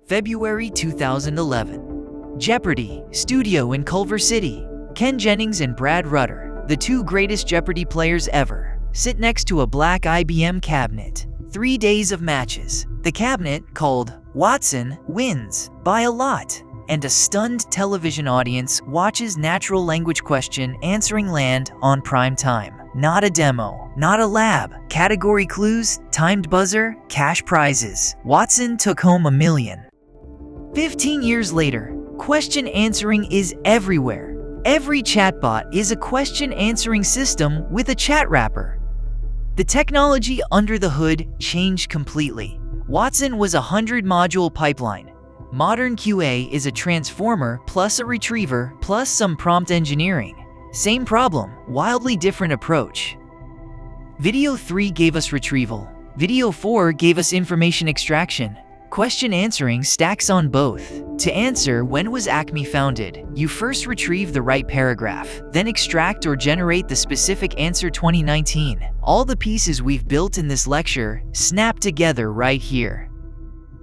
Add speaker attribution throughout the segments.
Speaker 1: February 2011. Jeopardy! Studio in Culver City. Ken Jennings and Brad Rutter, the two greatest Jeopardy players ever, sit next to a black IBM cabinet. 3 days of matches. The cabinet, called Watson, wins by a lot, and a stunned television audience watches natural language question answering land on prime time. Not a demo, not a lab. Category clues, timed buzzer, cash prizes. Watson took home $1 million. 15 years later, question answering is everywhere. Every chatbot is a question answering system with a chat wrapper. The technology under the hood changed completely. Watson was a 100-module pipeline. Modern QA is a transformer plus a retriever plus some prompt engineering. Same problem, wildly different approach. Video 3 gave us retrieval. Video 4 gave us information extraction. Question answering stacks on both. To answer when was Acme founded, you first retrieve the right paragraph, then extract or generate the specific answer. 2019. All the pieces we've built in this lecture snap together right here.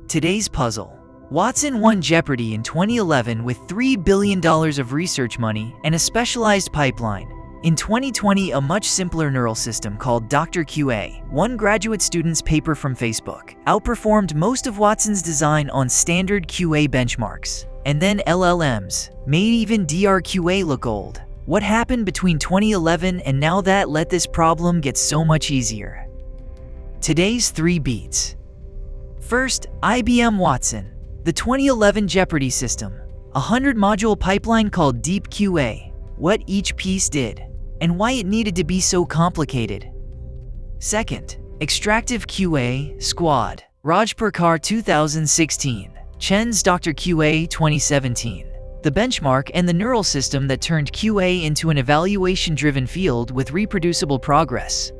Speaker 1: Today's puzzle. Watson won Jeopardy in 2011 with $3 billion of research money and a specialized pipeline. In 2020, a much simpler neural system called DrQA, one graduate student's paper from Facebook, outperformed most of Watson's design on standard QA benchmarks. And then LLMs made even DrQA look old. What happened between 2011 and now that let this problem get so much easier? Today's 3 beats. First, IBM Watson. The 2011 Jeopardy system, a 100-module pipeline called DeepQA, what each piece did, and why it needed to be so complicated. Second, Extractive QA Squad, Rajpurkar 2016, Chen's DrQA 2017, the benchmark and the neural system that turned QA into an evaluation-driven field with reproducible progress.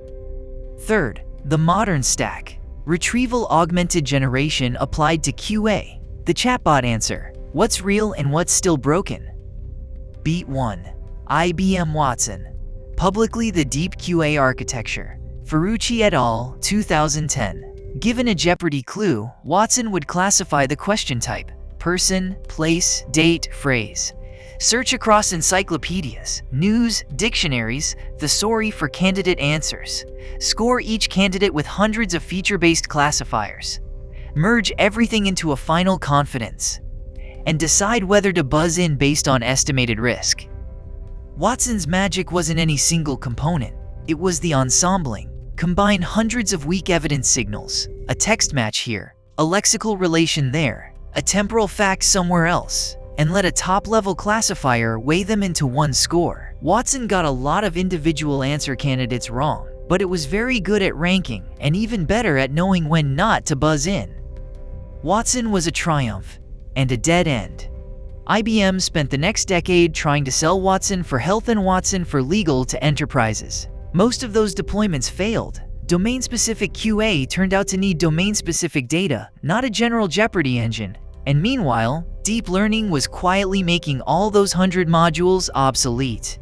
Speaker 1: Third, the modern stack, retrieval augmented generation applied to QA. The chatbot answer, what's real and what's still broken? Beat 1. IBM Watson. Publicly the DeepQA architecture. Ferrucci et al., 2010. Given a Jeopardy clue, Watson would classify the question type, person, place, date, phrase. Search across encyclopedias, news, dictionaries, thesauri for candidate answers. Score each candidate with hundreds of feature-based classifiers. Merge everything into a final confidence, and decide whether to buzz in based on estimated risk. Watson's magic wasn't any single component, it was the ensembling. Combine hundreds of weak evidence signals, a text match here, a lexical relation there, a temporal fact somewhere else, and let a top-level classifier weigh them into one score. Watson got a lot of individual answer candidates wrong, but it was very good at ranking and even better at knowing when not to buzz in. Watson was a triumph and a dead end. IBM spent the next decade trying to sell Watson for health and Watson for legal to enterprises. Most of those deployments failed. Domain-specific QA turned out to need domain-specific data, not a general Jeopardy engine. And meanwhile, deep learning was quietly making all those 100 modules obsolete.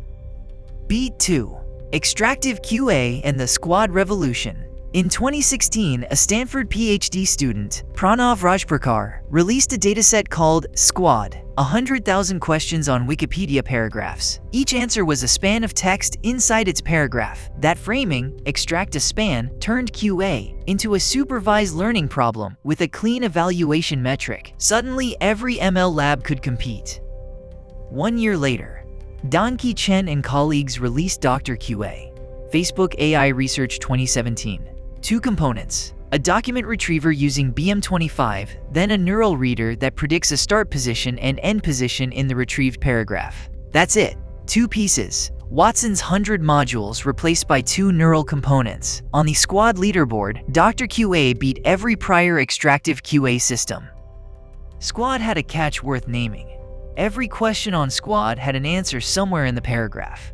Speaker 1: Beat 2. Extractive QA and the Squad Revolution. In 2016, a Stanford PhD student, Pranav Rajpurkar, released a dataset called Squad, 100,000 questions on Wikipedia paragraphs. Each answer was a span of text inside its paragraph. That framing, extract a span, turned QA into a supervised learning problem with a clean evaluation metric. Suddenly, every ML lab could compete. 1 year later, Chen and colleagues released DrQA, Facebook AI Research 2017. 2 components, a document retriever using BM25, then a neural reader that predicts a start position and end position in the retrieved paragraph. That's it. 2 pieces. Watson's 100 modules replaced by 2 neural components. On the Squad leaderboard, DrQA beat every prior extractive QA system. Squad had a catch worth naming. Every question on Squad had an answer somewhere in the paragraph.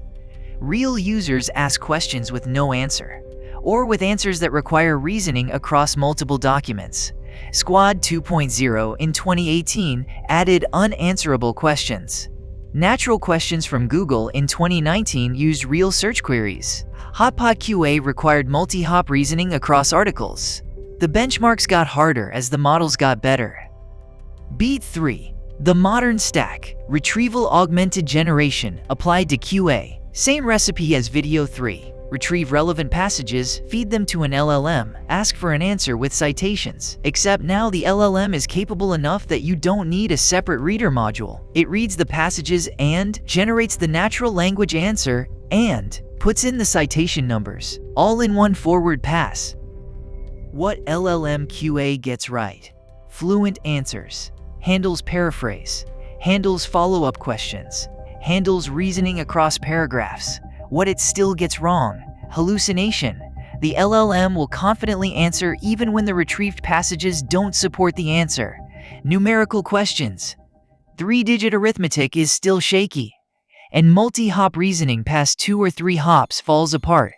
Speaker 1: Real users ask questions with no answer, or with answers that require reasoning across multiple documents. Squad 2.0 in 2018 added unanswerable questions. Natural questions from Google in 2019 used real search queries. Hotpot QA required multi-hop reasoning across articles. The benchmarks got harder as the models got better. Beat 3. The modern stack, retrieval augmented generation applied to QA. Same recipe as video 3. Retrieve relevant passages, feed them to an LLM, ask for an answer with citations. Except now the LLM is capable enough that you don't need a separate reader module. It reads the passages and generates the natural language answer and puts in the citation numbers, all in one forward pass. What LLM QA gets right? Fluent answers, handles paraphrase, handles follow-up questions, handles reasoning across paragraphs. What it still gets wrong: hallucination. The LLM will confidently answer even when the retrieved passages don't support the answer. Numerical questions. 3-digit arithmetic is still shaky. And multi-hop reasoning past 2 or 3 hops falls apart.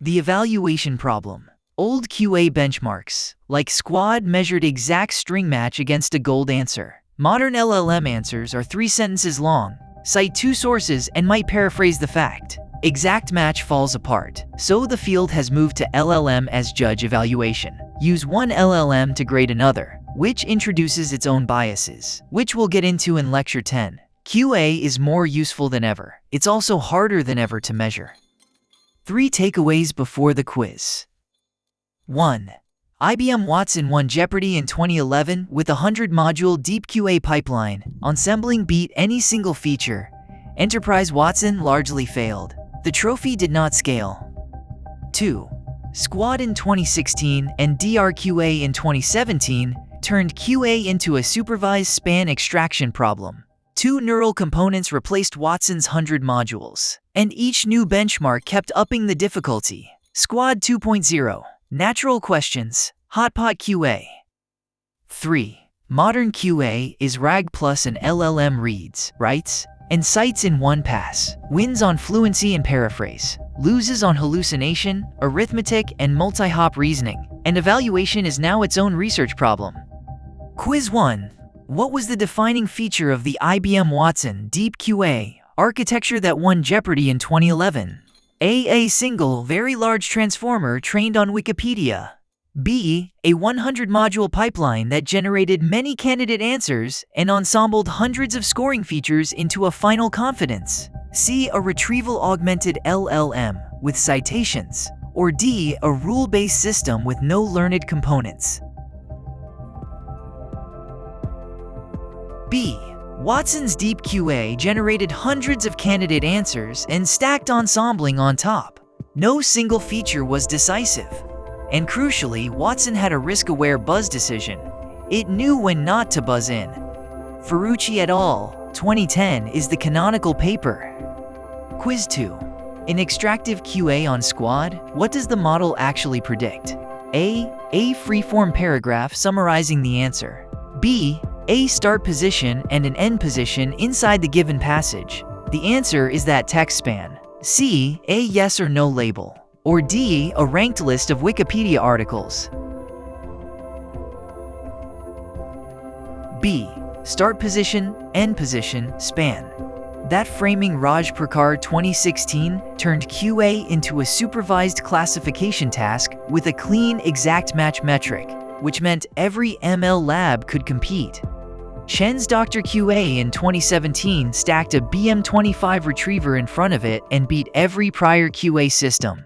Speaker 1: The evaluation problem. Old QA benchmarks, like Squad, measured exact string match against a gold answer. Modern LLM answers are 3 sentences long, cite 2 sources, and might paraphrase the fact. Exact match falls apart, so the field has moved to LLM as judge evaluation. Use one LLM to grade another, which introduces its own biases, which we'll get into in Lecture 10. QA is more useful than ever. It's also harder than ever to measure. 3 takeaways before the quiz. 1. IBM Watson won Jeopardy in 2011 with a 100-module DeepQA pipeline. Ensembling beat any single feature. Enterprise Watson largely failed. The trophy did not scale. 2. Squad in 2016 and DrQA in 2017 turned QA into a supervised span extraction problem. 2 neural components replaced Watson's 100 modules, and each new benchmark kept upping the difficulty. Squad 2.0. Natural questions. Hotpot QA. 3. Modern QA is RAG plus an LLM reads, writes, and cites in one pass. Wins on fluency and paraphrase. Loses on hallucination, arithmetic, and multi-hop reasoning. And evaluation is now its own research problem. Quiz 1. What was the defining feature of the IBM Watson DeepQA architecture that won Jeopardy in 2011? A single, very large transformer trained on Wikipedia. B. A 100-module pipeline that generated many candidate answers and ensembled hundreds of scoring features into a final confidence. C. A retrieval-augmented LLM with citations. Or D. A rule-based system with no learned components. B. Watson's DeepQA generated hundreds of candidate answers and stacked ensembling on top. No single feature was decisive. And crucially, Watson had a risk-aware buzz decision. It knew when not to buzz in. Ferrucci et al. 2010 is the canonical paper. Quiz 2. In extractive QA on Squad, what does the model actually predict? A free-form paragraph summarizing the answer. B. A start position and an end position inside the given passage. The answer is that text span. C. A yes or no label. Or D. A ranked list of Wikipedia articles. B. Start position, end position, span. That framing Rajpurkar 2016 turned QA into a supervised classification task with a clean exact match metric, which meant every ML lab could compete. Chen's DrQA in 2017 stacked a BM25 retriever in front of it and beat every prior QA system.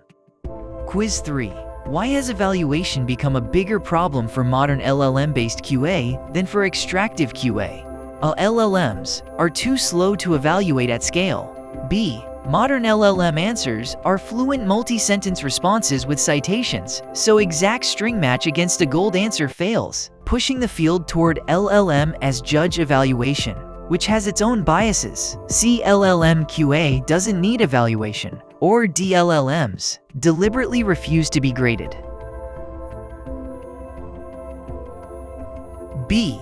Speaker 1: Quiz 3. Why has evaluation become a bigger problem for modern LLM-based QA than for extractive QA? LLMs are too slow to evaluate at scale. B. Modern LLM answers are fluent multi-sentence responses with citations, so exact string match against a gold answer fails, pushing the field toward LLM as judge evaluation, which has its own biases. C. LLM QA doesn't need evaluation, or DLLMs deliberately refuse to be graded. B.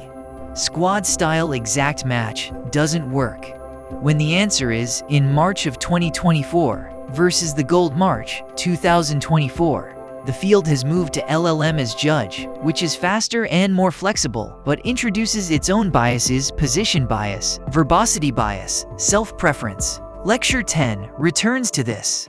Speaker 1: Squad-style exact match doesn't work. When the answer is in March of 2024 versus the gold March 2024, the field has moved to LLM as judge, which is faster and more flexible, but introduces its own biases: position bias, verbosity bias, self-preference. Lecture 10 returns to this.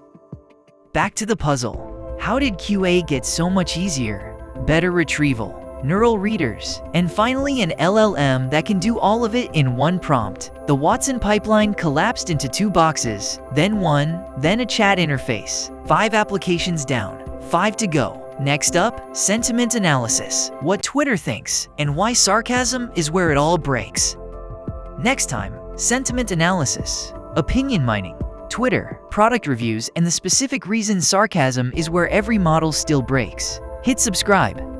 Speaker 1: Back to the puzzle. How did QA get so much easier? Better retrieval, neural readers, and finally an LLM that can do all of it in one prompt. The Watson pipeline collapsed into 2 boxes, then one, then a chat interface. 5 applications down, 5 to go. Next up, sentiment analysis, what Twitter thinks, and why sarcasm is where it all breaks. Next time, sentiment analysis, opinion mining, Twitter, product reviews, and the specific reason sarcasm is where every model still breaks. Hit subscribe.